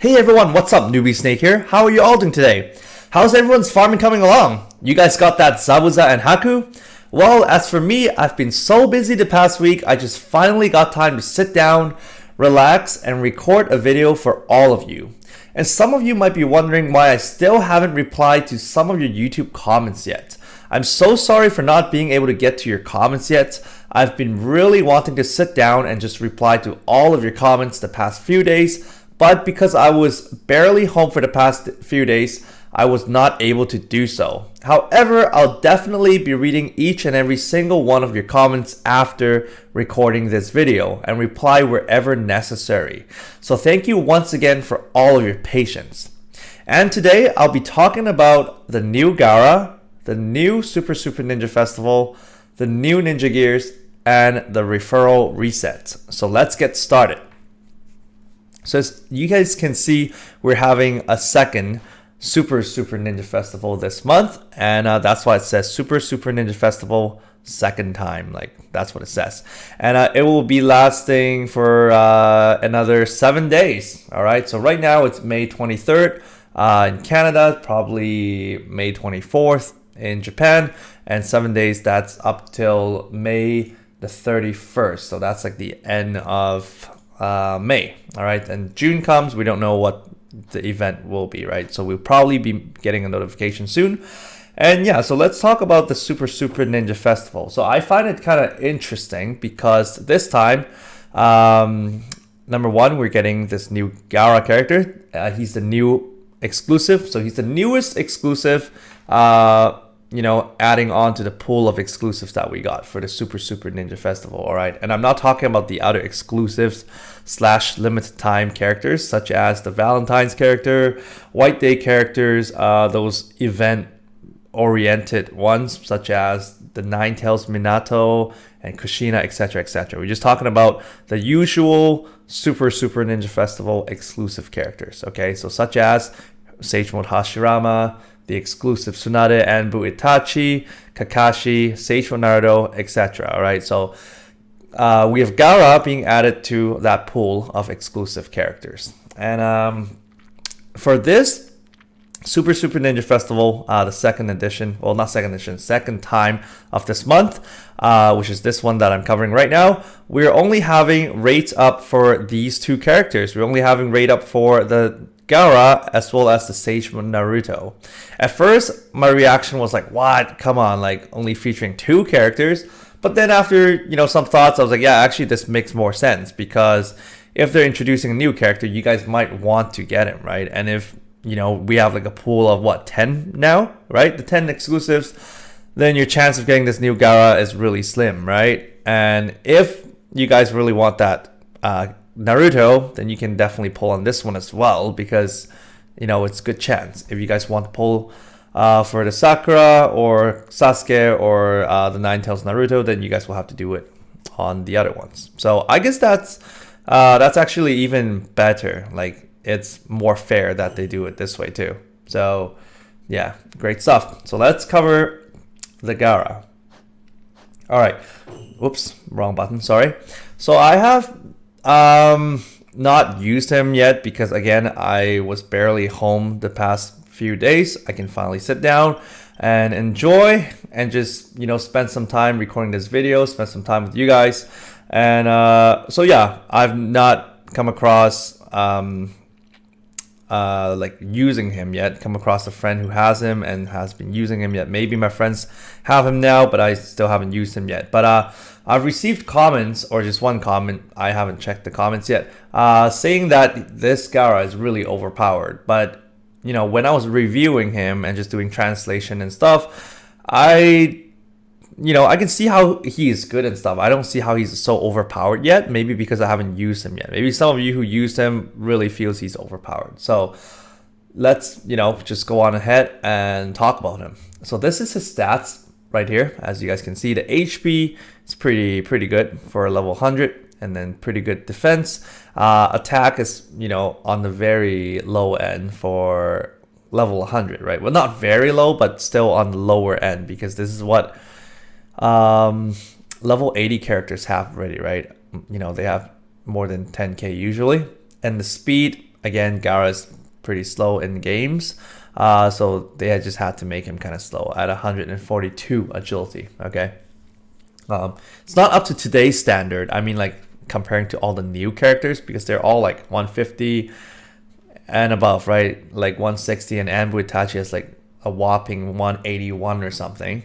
Hey everyone, what's up? Newbie Snake here. How are you all doing today? How's everyone's farming coming along? You guys got that Zabuza and Haku? Well, as for me, I've been so busy the past week, I just finally got time to sit down, relax, and record a video for all of you. And some of you might be wondering why I still haven't replied to some of your YouTube comments yet. I'm so sorry for not being able to get to your comments yet. I've been really wanting to sit down and just reply to all of your comments the past few days, but because I was barely home for the past few days, I was not able to do so. However, I'll definitely be reading each and every single one of your comments after recording this video and reply wherever necessary. So thank you once again for all of your patience. And today I'll be talking about the new Gaara, the new Super Ninja Festival, the new Ninja Gears, and the referral reset. So let's get started. So as you guys can see, we're having a second Super Ninja Festival this month, and that's why it says Super Ninja Festival second time. Like, that's what it says. And it will be lasting for another 7 days. All right, so right now it's May 23rd in Canada, probably May 24th in Japan, and 7 days, that's up till May the 31st. So that's like the end of May. All right, and June comes, we don't know what the event will be, right? So we'll probably be getting a notification soon. And yeah, so let's talk about the Super Ninja Festival. So I find it kind of interesting because this time, number one, we're getting this new Gaara character. He's the new exclusive, so he's the newest exclusive, adding on to the pool of exclusives that we got for the Super Ninja Festival. All right, and I'm not talking about the other exclusives / limited time characters such as the Valentine's character, White Day characters, those event oriented ones such as the Ninetales Minato and Kushina, etc, etc. We're just talking about the usual Super Ninja Festival exclusive characters. Okay, so such as Sage Mode Hashirama, the exclusive Tsunade and Itachi, Kakashi, Sage Mode Naruto, etc. All right, so we have Gaara being added to that pool of exclusive characters. And for this Super Ninja Festival, the second edition, well, not second edition, second time of this month, which is this one that I'm covering right now, we're only having rates up for these two characters. We're only having rate up for the Gaara as well as the Sage Mode Naruto. At first, my reaction was like, what? Come on, like only featuring two characters. But then after, some thoughts, I was like, yeah, actually this makes more sense because if they're introducing a new character, you guys might want to get him, right? And if, we have like a pool of 10 now, right? The 10 exclusives, then your chance of getting this new Gaara is really slim, right? And if you guys really want that Naruto, then you can definitely pull on this one as well because, it's a good chance. If you guys want to pull for the Sakura or Sasuke or the Ninetales Naruto, then you guys will have to do it on the other ones. So I guess that's actually even better. Like, it's more fair that they do it this way too. So yeah, great stuff. So let's cover the Gaara. All right. Whoops, wrong button. Sorry. So I have not used him yet because again, I was barely home the past few days. I can finally sit down and enjoy and just spend some time recording this video, spend some time with you guys. And so yeah, I've not come across like using him yet, come across a friend who has him and has been using him yet. Maybe my friends have him now, but I still haven't used him yet. But I've received comments, or just one comment, I haven't checked the comments yet, saying that this Gaara is really overpowered. But when I was reviewing him and just doing translation and stuff, I can see how he is good and stuff. I don't see how he's so overpowered yet. Maybe because I haven't used him yet. Maybe some of you who used him really feels he's overpowered. So let's, just go on ahead and talk about him. So this is his stats right here. As you guys can see, the HP is pretty good for a level 100, and then pretty good defense. Attack is, on the very low end for level 100, right? Well, not very low, but still on the lower end because this is what level 80 characters have already, right? They have more than 10k usually. And the speed again, Gaara's pretty slow in games. So they had just had to make him kind of slow at 142 agility. Okay. It's not up to today's standard. I mean, like comparing to all the new characters, because they're all like 150 and above, right? Like 160, and Anbu Itachi is like a whopping 181 or something.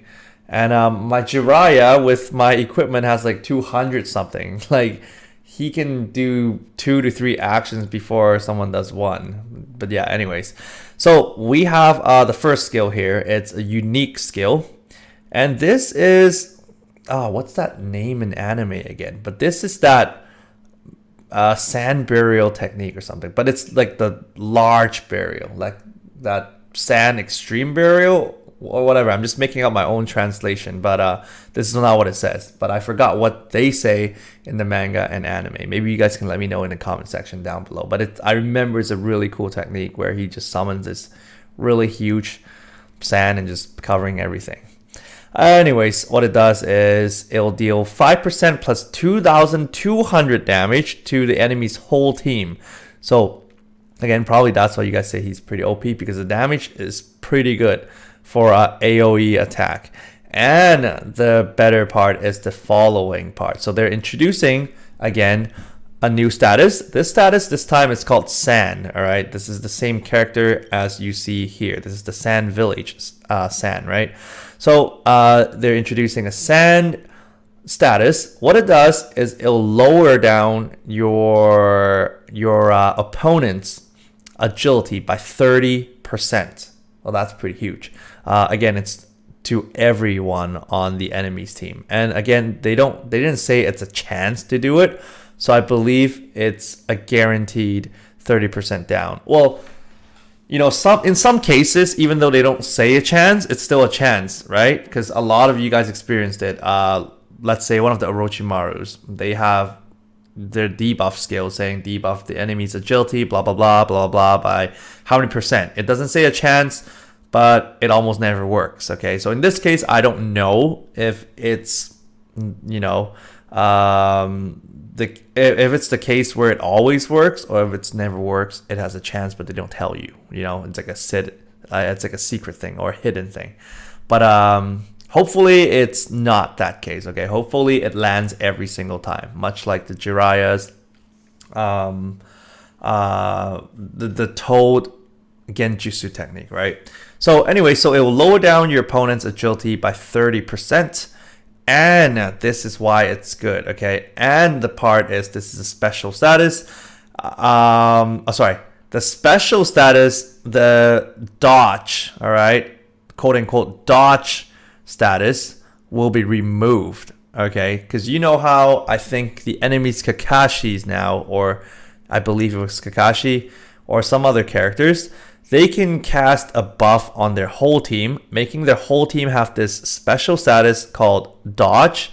And my Jiraiya with my equipment has like 200 something. Like he can do 2 to 3 actions before someone does one. But yeah, anyways. So we have the first skill here. It's a unique skill. And this is, what's that name in anime again? But this is that sand burial technique or something. But it's like the large burial, like that sand extreme burial or whatever. I'm just making up my own translation, but this is not what it says. But I forgot what they say in the manga and anime. Maybe you guys can let me know in the comment section down below. But I remember it's a really cool technique where he just summons this really huge sand and just covering everything. Anyways, what it does is it'll deal 5% plus 2,200 damage to the enemy's whole team. So again, probably that's why you guys say he's pretty OP, because the damage is pretty good for a AoE attack. And the better part is the following part. So they're introducing, again, a new status. This status this time is called Sand, all right? This is the same character as you see here. This is the Sand Village Sand, right? So they're introducing a Sand status. What it does is it'll lower down your opponent's agility by 30%. Well, that's pretty huge. Again, it's to everyone on the enemy's team. And again, they didn't say it's a chance to do it. So I believe it's a guaranteed 30% down. Well, you know, in some cases, even though they don't say a chance, it's still a chance, right? Because a lot of you guys experienced it. Let's say one of the Orochimarus, they have their debuff skill saying debuff the enemy's agility, blah, blah, blah, blah, blah, by how many percent. It doesn't say a chance, but it almost never works, okay? So in this case, I don't know if it's, you know, if it's the case where it always works, or if it's never works, it has a chance, but they don't tell you. You know, it's like it's like a secret thing or a hidden thing. But hopefully it's not that case. Okay, hopefully it lands every single time, much like the Jiraiya's, the Toad Genjutsu technique, right? So anyway, so it will lower down your opponent's agility by 30%. And this is why it's good, okay? And the part is, this is a special status. The special status, the dodge, all right? Quote unquote dodge status will be removed, okay? Because you know how I think the enemy's Kakashi's now, or I believe it was Kakashi, or some other characters, they can cast a buff on their whole team, making their whole team have this special status called dodge.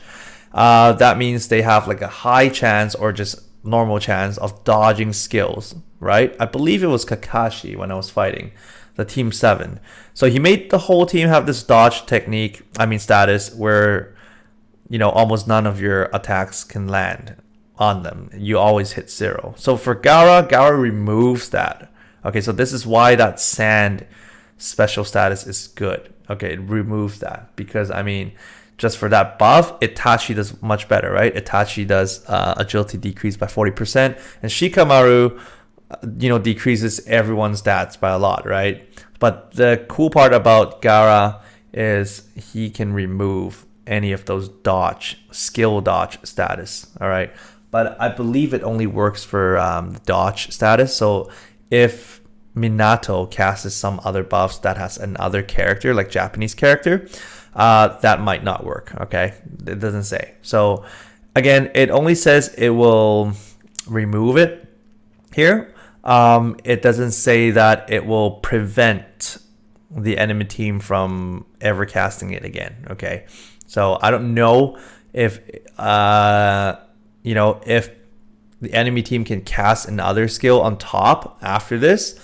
That means they have like a high chance or just normal chance of dodging skills, right? I believe it was Kakashi when I was fighting the Team 7. So he made the whole team have this dodge status where, you know, almost none of your attacks can land on them. You always hit 0. So for Gaara removes that. Okay, so this is why that Sand special status is good. Okay, it removes that, because I mean, just for that buff, Itachi does much better, right? Itachi does agility decrease by 40%, and Shikamaru, you know, decreases everyone's stats by a lot, right? But the cool part about Gaara is he can remove any of those skill dodge status, all right? But I believe it only works for dodge status. So if Minato casts some other buffs that has another character, like Japanese character, that might not work, okay? It doesn't say. So again, it only says it will remove it here. It doesn't say that it will prevent the enemy team from ever casting it again, okay? So I don't know if, you know, if the enemy team can cast another skill on top after this,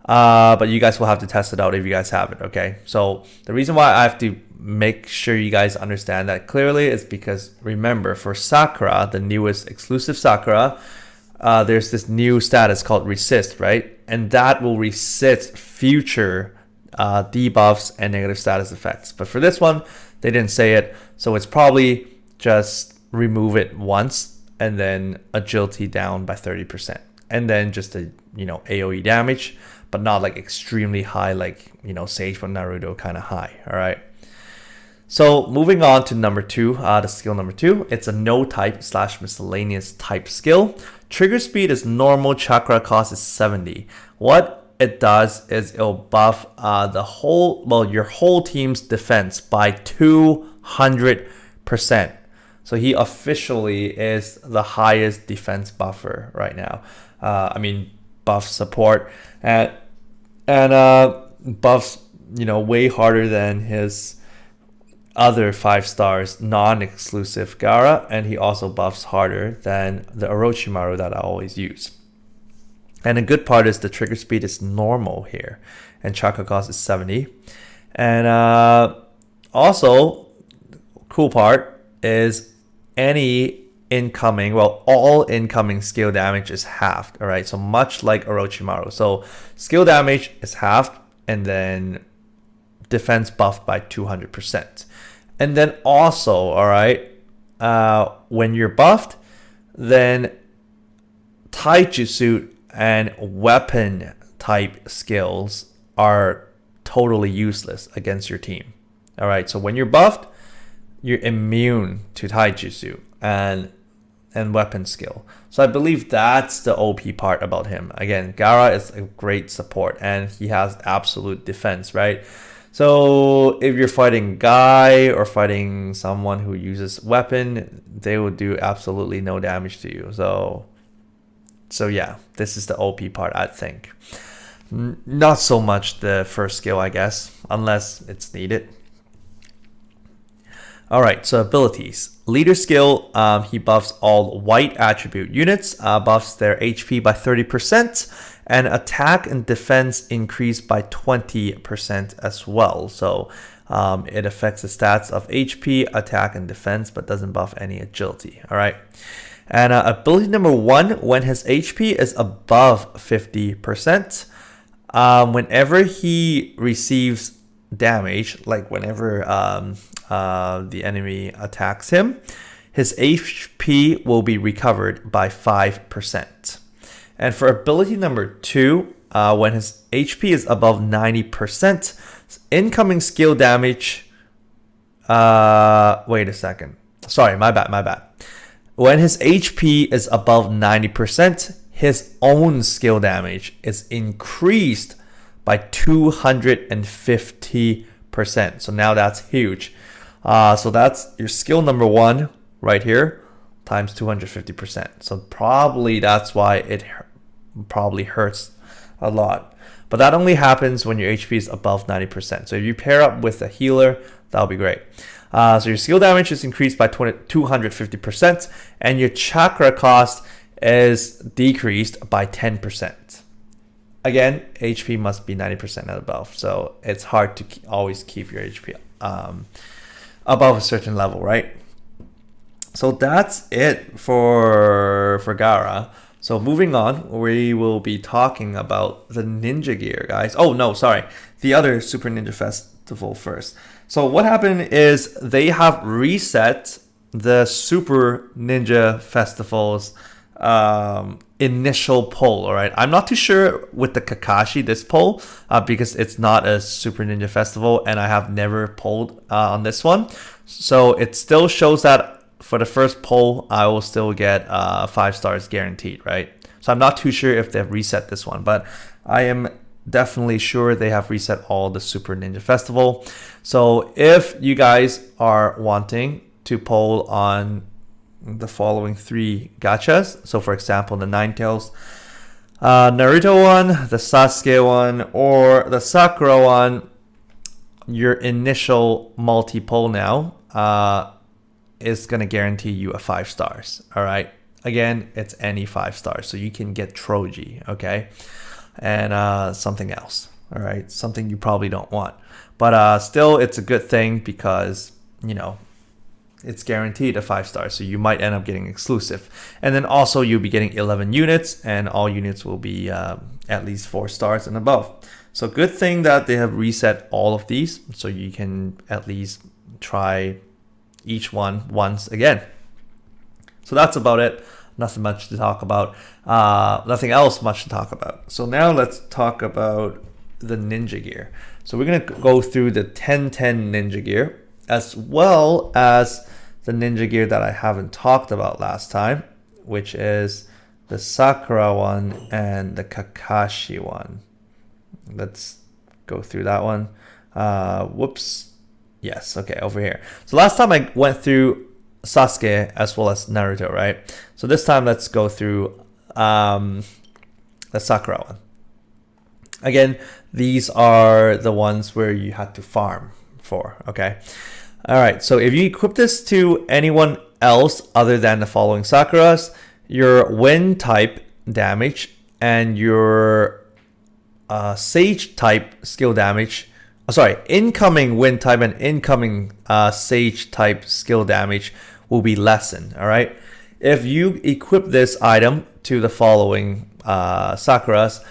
but you guys will have to test it out if you guys have it, okay? So the reason why I have to make sure you guys understand that clearly is because, remember, for Sakura, the newest exclusive Sakura, there's this new status called resist, right? And that will resist future debuffs and negative status effects. But for this one, they didn't say it, so it's probably just remove it once and then agility down by 30%, and then just a AoE damage, but not like extremely high, like Sage from Naruto kind of high. All right. So moving on to number 2, the skill number 2, it's a no type / miscellaneous type skill. Trigger speed is normal, chakra cost is 70. What it does is it'll buff your whole team's defense by 200%. So he officially is the highest defense buffer right now. Buff support and buffs way harder than his other 5 stars non-exclusive Gaara, and he also buffs harder than the Orochimaru that I always use. And the good part is the trigger speed is normal here, and chakra cost is 70. And also, cool part is all incoming skill damage is halved. All right, so much like Orochimaru, so skill damage is halved, and then defense buffed by 200%. And then also, all right, when you're buffed, then taijutsu and weapon type skills are totally useless against your team. All right, so when you're buffed, you're immune to taijutsu and weapon skill. So I believe that's the OP part about him. Again, Gaara is a great support and he has absolute defense, right? So if you're fighting Guy or fighting someone who uses weapon, they will do absolutely no damage to you. So yeah, this is the OP part, I think. Not so much the first skill, I guess, unless it's needed. All right, so abilities. Leader skill, he buffs all white attribute units, buffs their HP by 30%, and attack and defense increase by 20% as well. So it affects the stats of HP, attack, and defense, but doesn't buff any agility. All right. And ability number 1, when his HP is above 50%, whenever he receives damage, like whenever the enemy attacks him, his HP will be recovered by 5%. And for ability number 2, when his HP is above 90%, incoming skill damage. Wait a second. Sorry, my bad. When his HP is above 90%, his own skill damage is increased by 250%. So now that's huge. So that's your skill number 1 right here times 250%. So probably that's why it probably hurts a lot. But that only happens when your HP is above 90%. So if you pair up with a healer, that'll be great. So your skill damage is increased by 250%, and your chakra cost is decreased by 10%. Again, HP must be 90% and above, so it's hard to always keep your HP above a certain level, right? So that's it for Gaara. So moving on, we will be talking about the ninja gear, guys. Oh, no, sorry. The other Super Ninja Festival first. So what happened is they have reset the Super Ninja Festival's initial poll, all right? I'm not too sure with the Kakashi, this poll, because it's not a Super Ninja Festival, and I have never polled on this one. So it still shows that for the first poll, I will still get 5 stars guaranteed, right? So I'm not too sure if they've reset this one, but I am definitely sure they have reset all the Super Ninja Festival. So if you guys are wanting to poll on the following 3 gachas, so for example, the Ninetales Naruto one, the Sasuke one, or the Sakura one, your initial multi-poll now is going to guarantee you a 5 stars. All right. Again, it's any 5 stars. So you can get Troji, okay? And something else. All right. Something you probably don't want. But still, it's a good thing because, it's guaranteed a 5-star, so you might end up getting exclusive. And then also you'll be getting 11 units, and all units will be at least 4 stars and above. So good thing that they have reset all of these, so you can at least try each one once again. So that's about it. Nothing much to talk about. Nothing else much to talk about. So now let's talk about the ninja gear. So we're going to go through the 1010 ninja gear, as well as the ninja gear that I haven't talked about last time, which is the Sakura one and the Kakashi one. Let's go through that one. Whoops. Yes, okay, over here. So last time I went through Sasuke as well as Naruto, right? So this time let's go through the Sakura one. Again, these are the ones where you had to farm for, okay? All right, so if you equip this to anyone else other than the following Sakuras, your wind type damage and your sage type skill damage, incoming wind type and incoming sage type skill damage will be lessened, all right? If you equip this item to the following Sakuras,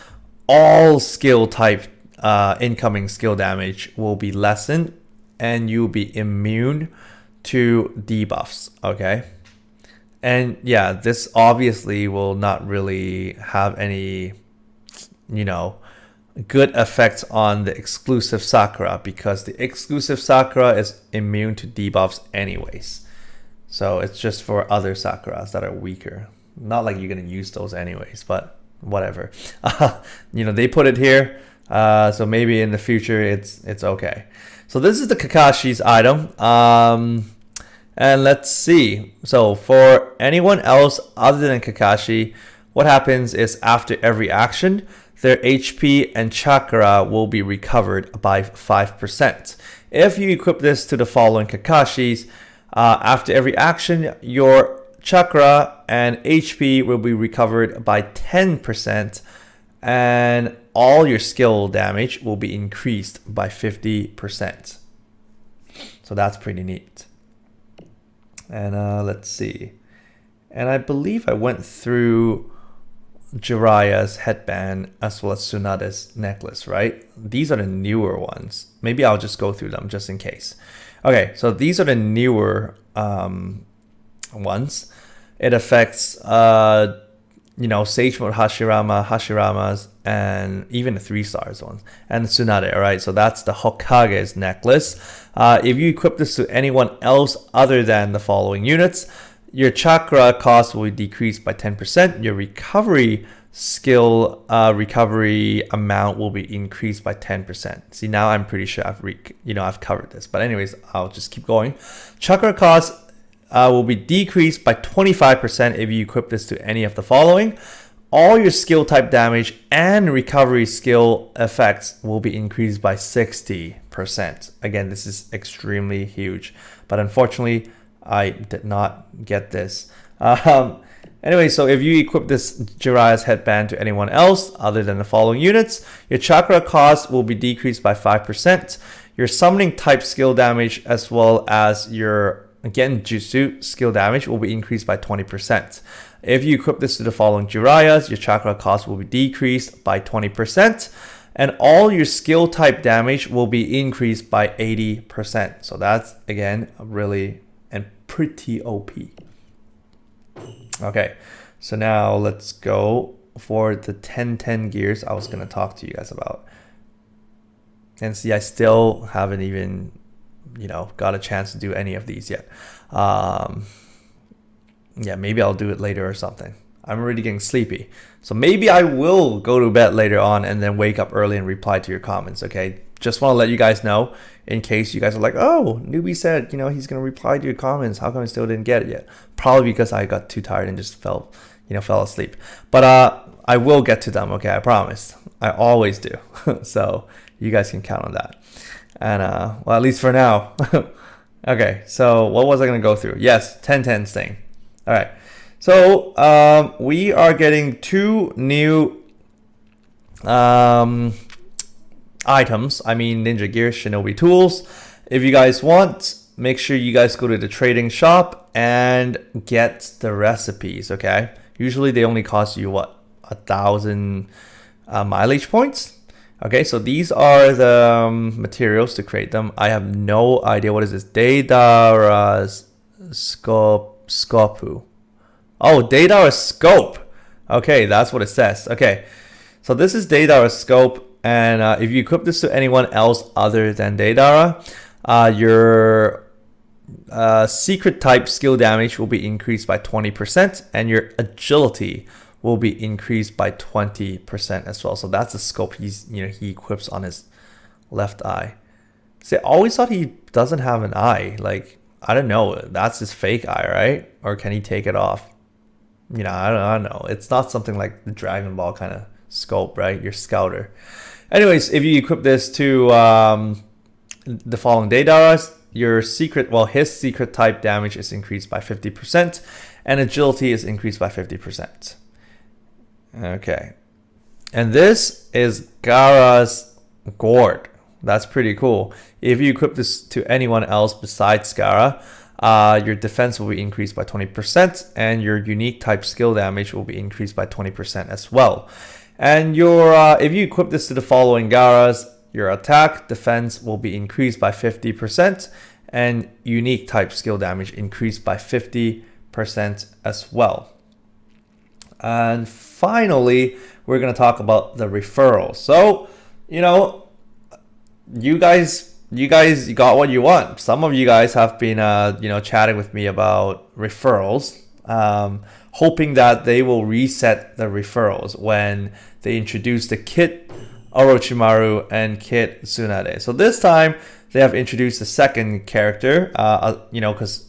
all skill type incoming skill damage will be lessened, and you'll be immune to debuffs, okay? And yeah, this obviously will not really have any, good effects on the exclusive Sakura, because the exclusive Sakura is immune to debuffs anyways. So it's just for other Sakuras that are weaker. Not like you're going to use those anyways, but whatever. They put it here, so maybe in the future it's okay. So this is the Kakashi's item. And let's see. So for anyone else other than Kakashi, what happens is after every action, their HP and chakra will be recovered by 5%. If you equip this to the following Kakashis, after every action, your chakra and HP will be recovered by 10%, and all your skill damage will be increased by 50%. So that's pretty neat. And let's see. And I believe I went through Jiraiya's headband as well as Tsunade's necklace, right? These are the newer ones. Maybe I'll just go through them just in case. Okay, so these are the newer ones. It affects, Sage Mode Hashirama's, and even the 3-stars ones, and Tsunade, all right? So that's the Hokage's necklace. If you equip this to anyone else other than the following units, your chakra cost will decrease by 10%. Your recovery amount will be increased by 10%. See, now I'm pretty sure I've covered this. But anyways, I'll just keep going. Chakra cost will be decreased by 25% if you equip this to any of the following. All your skill type damage and recovery skill effects will be increased by 60%. Again, this is extremely huge. But unfortunately, I did not get this. Anyway, so if you equip this Jiraiya's headband to anyone else other than the following units, your chakra cost will be decreased by 5%. Your summoning type skill damage as well as your Genjutsu skill damage will be increased by 20%. If you equip this to the following Jiraiyas, your chakra cost will be decreased by 20%. And all your skill type damage will be increased by 80%. So that's, again, really and pretty OP. Okay, so now let's go for the 1010 gears I was going to talk to you guys about. And see, I still haven't even, got a chance to do any of these yet. Yeah, maybe I'll do it later or something. I'm already getting sleepy. So maybe I will go to bed later on and then wake up early and reply to your comments, okay? Just want to let you guys know in case you guys are like, oh, Newbie said, he's going to reply to your comments. How come I still didn't get it yet? Probably because I got too tired and just fell asleep. But I will get to them, okay? I promise. I always do. So you guys can count on that. And, well, at least for now. Okay, so what was I going to go through? Yes, 1010 thing. All right. So we are getting 2 new items. I mean, ninja gear, shinobi tools. If you guys want, make sure you guys go to the trading shop and get the recipes, okay? Usually they only cost you, what, 1,000 mileage points? Okay, so these are the materials to create them. I have no idea. What is this? Deidara Scopu. Oh, Deidara Scope. Okay, that's what it says. Okay, so this is Deidara Scope. And if you equip this to anyone else other than Deidara, your secret type skill damage will be increased by 20%, and your agility will be increased by 20% as well. So that's the scope he equips on his left eye. See, I always thought he doesn't have an eye. Like, I don't know. That's his fake eye, right? Or can he take it off? You know, I don't know. It's not something like the Dragon Ball kind of scope, right? Your scouter. Anyways, if you equip this to the following Deidaras, his secret type damage is increased by 50%, and agility is increased by 50%. Okay, and this is Gaara's Gourd. That's pretty cool. If you equip this to anyone else besides Gaara, your defense will be increased by 20%, and your unique type skill damage will be increased by 20% as well. And if you equip this to the following Gaaras, your attack defense will be increased by 50%, and unique type skill damage increased by 50% as well. And finally, we're going to talk about the referral. So, you know, you guys got what you want. Some of you guys have been chatting with me about referrals, hoping that they will reset the referrals when they introduce the Kid Orochimaru and Kid Tsunade. So this time they have introduced the second character, because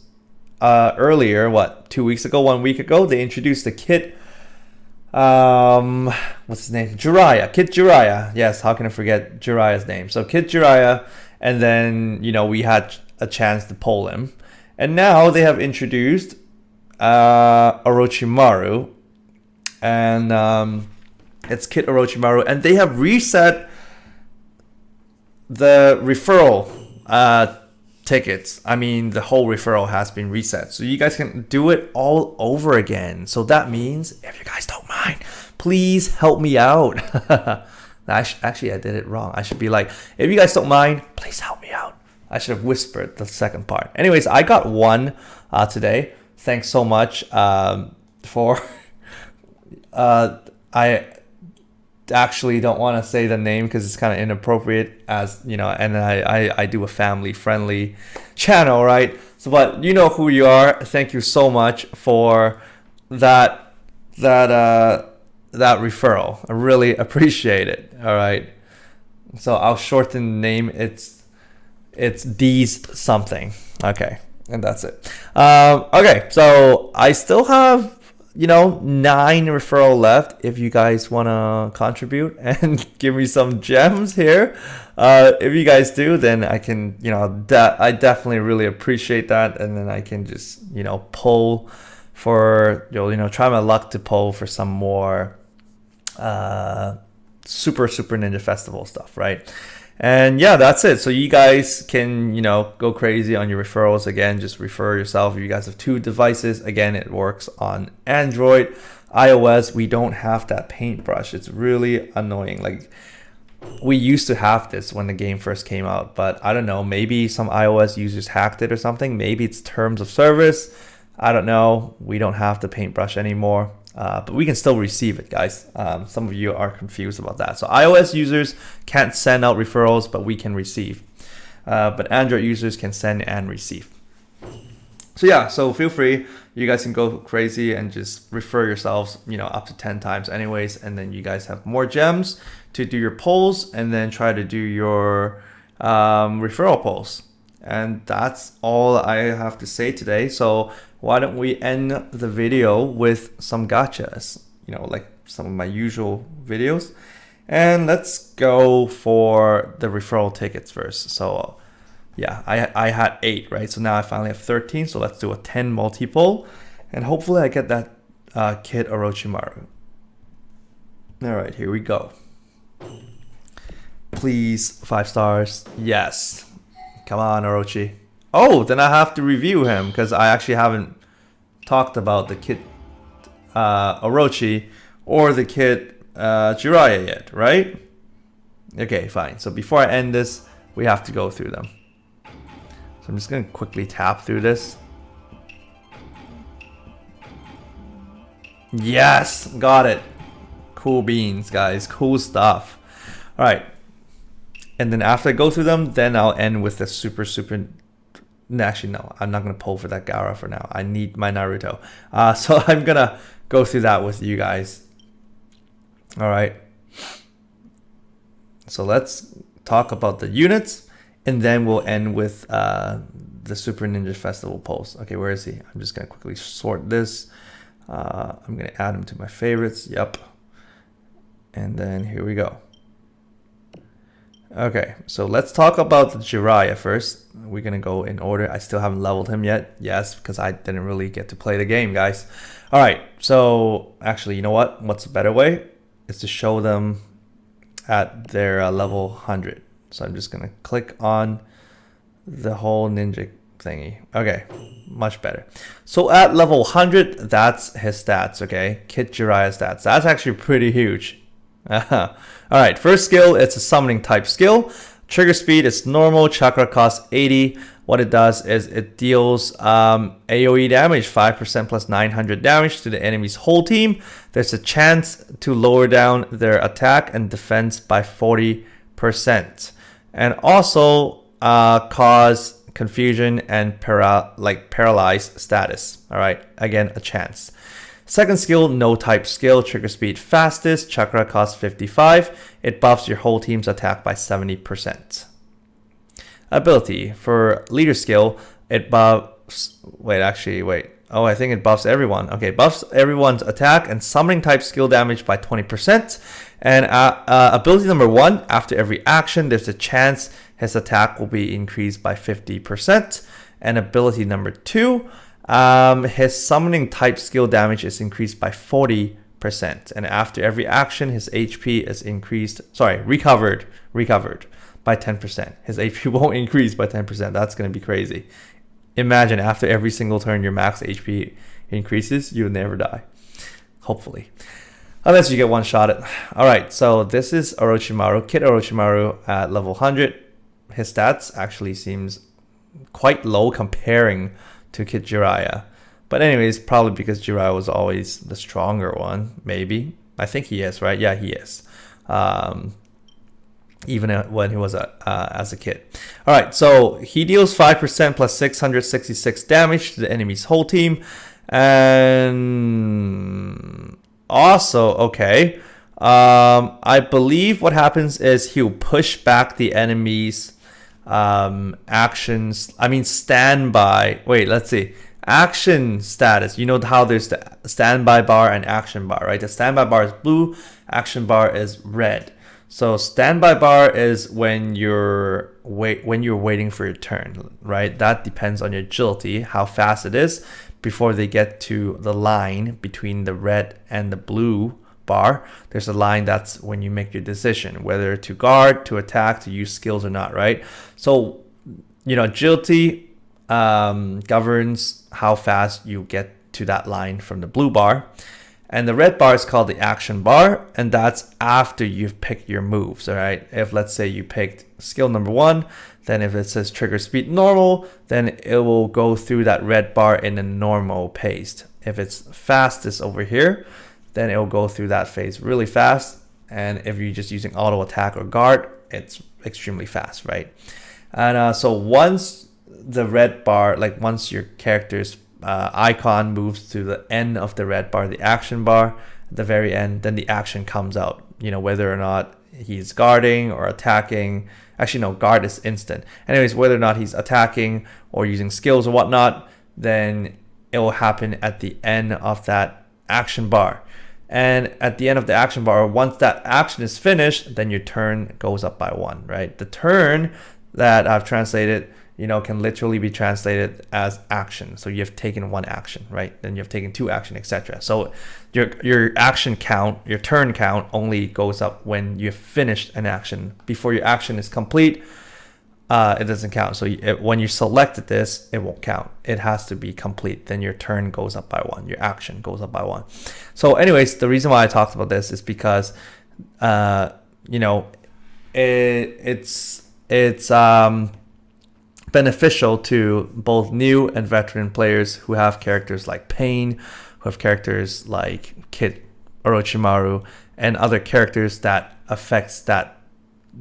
earlier, 2 weeks ago, 1 week ago, they introduced the Kid, what's his name? Jiraiya, Kid Jiraiya. Yes, how can I forget Jiraiya's name? So Kid Jiraiya, and then, we had a chance to pull him. And now they have introduced Orochimaru, and it's Kid Orochimaru, and they have reset the referral tickets. I mean, the whole referral has been reset, so you guys can do it all over again. So that means, if you guys don't mind, please help me out. Actually, I did it wrong. I should be like, if you guys don't mind, please help me out. I should have whispered the second part. Anyways, I got one today. Thanks so much for... I actually don't want to say the name because it's kind of inappropriate, as and I do a family friendly channel, right? So, but you know who you are. Thank you so much for that referral. I really appreciate it. All right, so I'll shorten the name. It's D's something. Okay, and that's it. Okay, so I still have 9 referral left. If you guys want to contribute and give me some gems here, if you guys do, then I can, I definitely really appreciate that, and then I can just, pull for, try my luck to pull for some more Super Ninja Festival stuff, right? And yeah, that's it. So you guys can, go crazy on your referrals. Again, just refer yourself. If you guys have 2 devices, again, it works on Android, iOS. We don't have that paintbrush. It's really annoying. Like, we used to have this when the game first came out, but I don't know, maybe some iOS users hacked it or something. Maybe it's terms of service. I don't know. We don't have the paintbrush anymore. But we can still receive it, guys. Some of you are confused about that. So iOS users can't send out referrals, but we can receive. But Android users can send and receive. So yeah, so feel free. You guys can go crazy and just refer yourselves, up to 10 times anyways. And then you guys have more gems to do your polls, and then try to do your referral polls. And that's all I have to say today. So why don't we end the video with some gachas, like some of my usual videos. And let's go for the referral tickets first. So yeah, I had 8, right? So now I finally have 13. So let's do a 10 multi-poll, and hopefully I get that Kid Orochimaru. All right, here we go. Please, 5 stars. Yes. Come on, Orochi. Oh, then I have to review him because I actually haven't talked about the kid Orochi or the kid Jiraiya yet, right? Okay, fine. So before I end this, we have to go through them. So I'm just going to quickly tap through this. Yes, got it. Cool beans, guys. Cool stuff. All right. And then after I go through them, then I'll end with the super. Actually, no. I'm not going to pull for that Gaara for now. I need my Naruto. So I'm going to go through that with you guys. All right. So let's talk about the units. And then we'll end with the Super Ninja Festival pulse. Okay, where is he? I'm just going to quickly sort this. I'm going to add him to my favorites. Yep. And then here we go. Okay, so let's talk about the Jiraiya first. We're going to go in order. I still haven't leveled him yet. Yes, because I didn't really get to play the game, guys. All right, so actually, you know what? What's a better way? Is to show them at their level 100. So I'm just going to click on the whole ninja thingy. Okay, much better. So at level 100, that's his stats, okay? Kid Jiraiya stats. That's actually pretty huge. All right, first skill, it's a summoning type skill. Trigger speed is normal. Chakra cost 80. What it does is it deals AoE damage, 5% plus 900 damage to the enemy's whole team. There's a chance to lower down their attack and defense by 40%. And also cause confusion and paralyzed status. All right, again, a chance. Second skill, no type skill, trigger speed fastest, chakra cost 55. It buffs your whole team's attack by 70%. Ability, for leader skill, it buffs, oh, I think it buffs everyone. Okay, buffs everyone's attack and summoning type skill damage by 20%. And ability number 1, after every action, there's a chance his attack will be increased by 50%. And ability number 2, his summoning type skill damage is increased by 40%. And after every action, his HP is recovered by 10%. His HP won't increase by 10%. That's going to be crazy. Imagine after every single turn your max HP increases, you'll never die. Hopefully. Unless you get one shot at. Alright, so this is Orochimaru, Kid Orochimaru at level 100. His stats actually seems quite low comparing to Kid Jiraiya. But anyways, probably because Jiraiya was always the stronger one, maybe. I think he is, right? Yeah, he is. Even when he was as a kid. All right, so he deals 5% plus 666 damage to the enemy's whole team. And also, okay, I believe what happens is he'll push back the enemy's actions. I mean, standby. Wait, let's see. Action status. You know how there's the standby bar and action bar, right? The standby bar is blue, action bar is red. So standby bar is when you're waiting for your turn, right? That depends on your agility, how fast it is before they get to the line between the red and the blue bar. There's a line that's when you make your decision whether to guard, to attack, to use skills or not, right? So, you know, agility governs how fast you get to that line from the blue bar. And the red bar is called the action bar, and that's after you've picked your moves, all right? If let's say you picked skill number 1, then if it says trigger speed normal, then it will go through that red bar in a normal pace. If it's fastest over here, then it will go through that phase really fast. And if you're just using auto attack or guard, it's extremely fast, right? And so once the red bar, like once your character's icon moves to the end of the red bar, the action bar at the very end, then the action comes out, you know, whether or not he's guarding or attacking. Actually, no, guard is instant. Anyways, whether or not he's attacking or using skills or whatnot, then it will happen at the end of that action bar. And at the end of the action bar, once that action is finished, then your turn goes up by 1, right? The turn that I've translated, you know, can literally be translated as action. So you've taken 1 action, right? Then you've taken 2 action, etc. So your action count, your turn count only goes up when you've finished an action. Before your action is complete, it doesn't count. So when you selected this, it won't count. It has to be complete. Then your turn goes up by 1. Your action goes up by 1. So anyways, the reason why I talked about this is because, you know, it's beneficial to both new and veteran players who have characters like Pain, who have characters like Kid Orochimaru, and other characters that affects that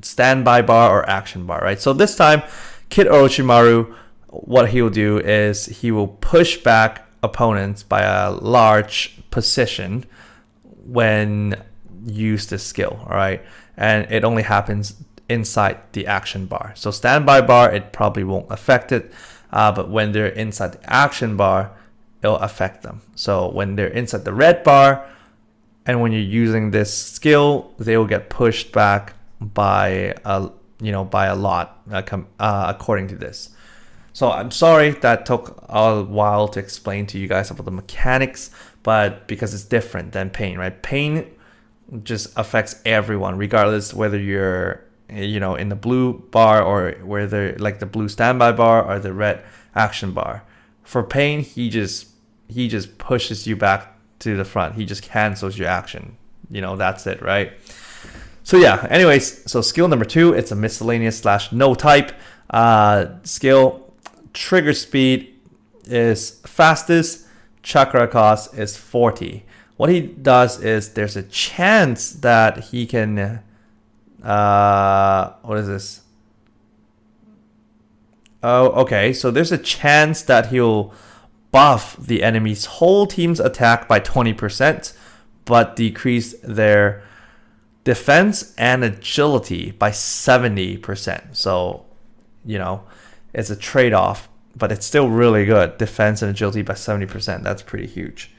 standby bar or action bar, right? So this time, Kid Orochimaru, what he will do is he will push back opponents by a large position when use this skill, all right? And it only happens inside the action bar. So standby bar, it probably won't affect it, but when they're inside the action bar, it'll affect them. So when they're inside the red bar, and when you're using this skill, they will get pushed back by a lot, according to this. So I'm sorry that took a while to explain to you guys about the mechanics, but because it's different than Pain, right? Pain just affects everyone, regardless whether you're, you know, in the blue bar or whether like the blue standby bar or the red action bar. For Pain, he just pushes you back to the front. He just cancels your action. You know, that's it, right? So yeah, anyways, so skill number 2, it's a miscellaneous / no type skill. Trigger speed is fastest, chakra cost is 40. What he does is there's a chance that he can what is this? Oh, okay, so there's a chance that he'll buff the enemy's whole team's attack by 20%, but decrease their defense and agility by 70%. So, you know, it's a trade-off, but it's still really good. Defense and agility by 70%. That's pretty huge.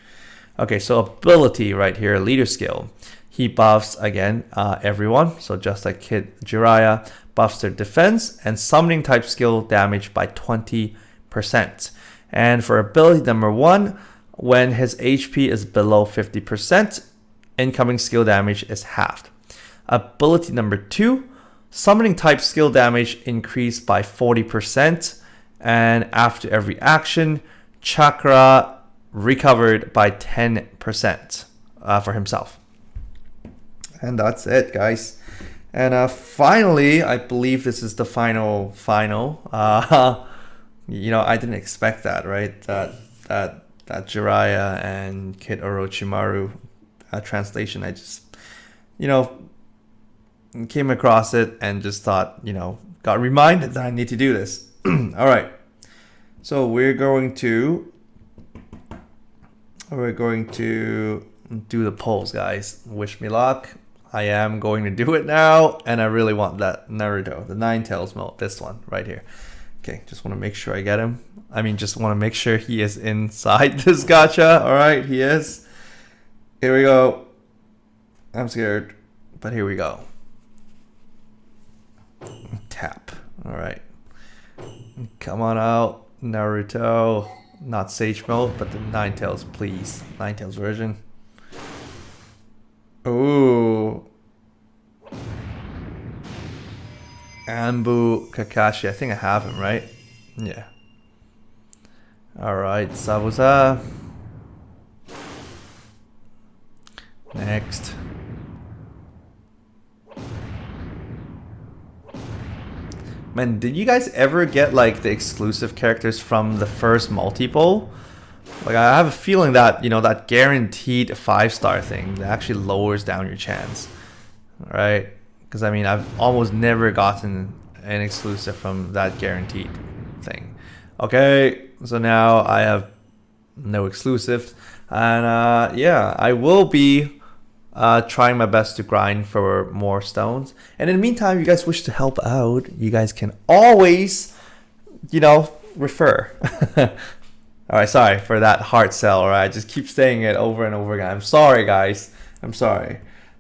Okay, so ability right here, leader skill. He buffs, again, everyone. So just like Kid Jiraiya, buffs their defense and summoning type skill damage by 20%. And for ability number 1, when his HP is below 50%, incoming skill damage is halved. Ability number 2, summoning type skill damage increased by 40%, and after every action, chakra recovered by 10% for himself. And that's it, guys. And finally, I believe this is the final. You know, I didn't expect that, right? That Jiraiya and Kid Orochimaru translation. I just, you know, came across it and just thought, you know, got reminded that I need to do this. All right. So we're going to do the polls, guys. Wish me luck. I am going to do it now, and I really want that Naruto, the Nine Tails mode, this one right here. Okay, just want to make sure I get him. I mean, just want to make sure he is inside this gacha. All right, he is. Here we go. I'm scared, but here we go. Tap. All right. Come on out, Naruto. Not Sage mode, but the Nine Tails, please. Nine Tails version. Ooh. Anbu Kakashi. I think I have him, right? Yeah. Alright, Sabusa. Next. Man, did you guys ever get like the exclusive characters from the first multi-poll? Like, I have a feeling that, you know, that guaranteed 5-star thing that actually lowers down your chance, right? Because I mean, I've almost never gotten an exclusive from that guaranteed thing. Okay, so now I have no exclusives, and yeah, I will be trying my best to grind for more stones. And in the meantime, if you guys wish to help out, you guys can always, you know, refer. Alright, sorry for that hard sell, alright? I just keep saying it over and over again. I'm sorry, guys. I'm sorry.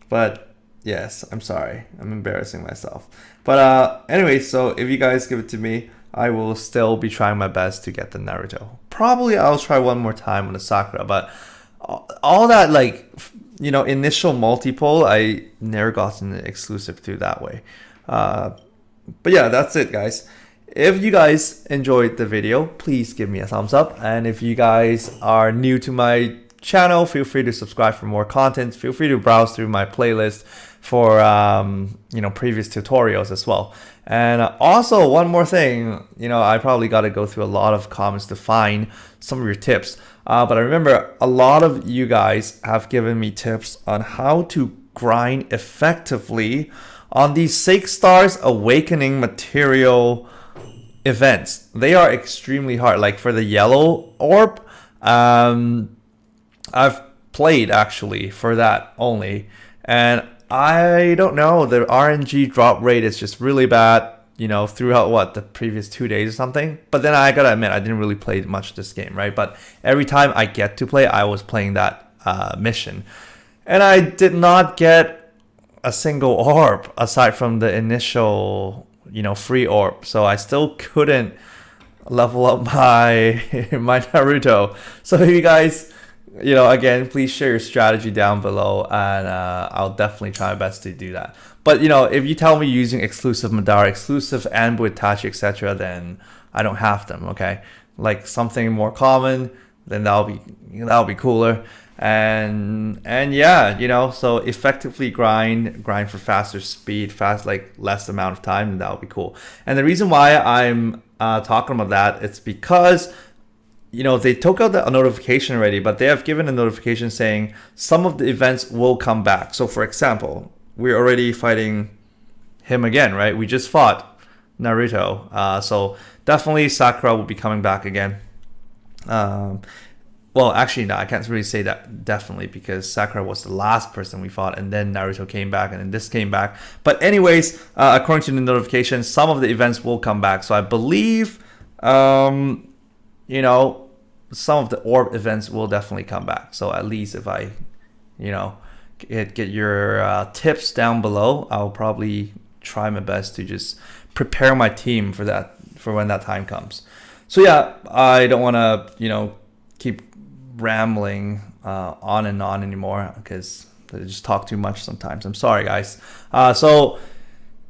But yes, I'm sorry. I'm embarrassing myself. But anyway, so if you guys give it to me, I will still be trying my best to get the Naruto. Probably I'll try one more time on the Sakura, but all that, like, you know, initial multi-poll, I never gotten exclusive through that way. But yeah, that's it, guys. if you guys enjoyed the video, please give me a thumbs up. And if you guys are new to my channel, feel free to subscribe for more content. Feel free to browse through my playlist for previous tutorials as well. And also one more thing, I probably got to go through a lot of comments to find some of your tips. But I remember a lot of you guys have given me tips on how to grind effectively on these 6 stars awakening material events. They are extremely hard. Like for the yellow orb, I've played actually for that only, and I don't know, the RNG drop rate is just really bad, throughout the previous 2 days or something. But then I gotta admit, I didn't really play much this game, right? But every time I get to play, I was playing that mission, and I did not get a single orb aside from the initial free orb. So I still couldn't level up my my Naruto. So if you guys, again, please share your strategy down below, and I'll definitely try my best to do that. But if you tell me using exclusive Madara, exclusive Anbu, Itachi, etc., then I don't have them. Okay, like something more common, then that'll be cooler. And yeah, so effectively grind for faster speed, less amount of time, and that'll be cool. And the reason why I'm talking about that, it's because they took out a notification already, but they have given a notification saying some of the events will come back. So for example, we're already fighting him again, right? We just fought Naruto, so definitely Sakura will be coming back again. Well, actually, no, I can't really say that definitely, because Sakura was the last person we fought, and then Naruto came back, and then this came back. But anyways, according to the notification, some of the events will come back. So I believe, some of the orb events will definitely come back. So at least if I, get your tips down below, I'll probably try my best to just prepare my team for that, for when that time comes. So yeah, I don't want to, keep rambling on and on anymore, because I just talk too much sometimes. I'm sorry, guys. So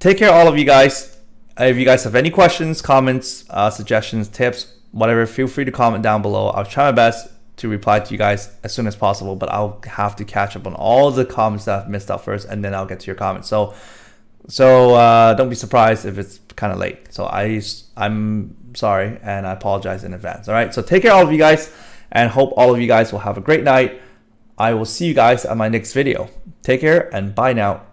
take care, all of you guys. If you guys have any questions, comments, suggestions, tips, whatever, feel free to comment down below. I'll try my best to reply to you guys as soon as possible, but I'll have to catch up on all the comments that I've missed out first, and then I'll get to your comments. So don't be surprised if it's kind of late. So I'm sorry, and I apologize in advance. All right, so take care, all of you guys, and hope all of you guys will have a great night. I will see you guys at my next video. Take care, and bye now.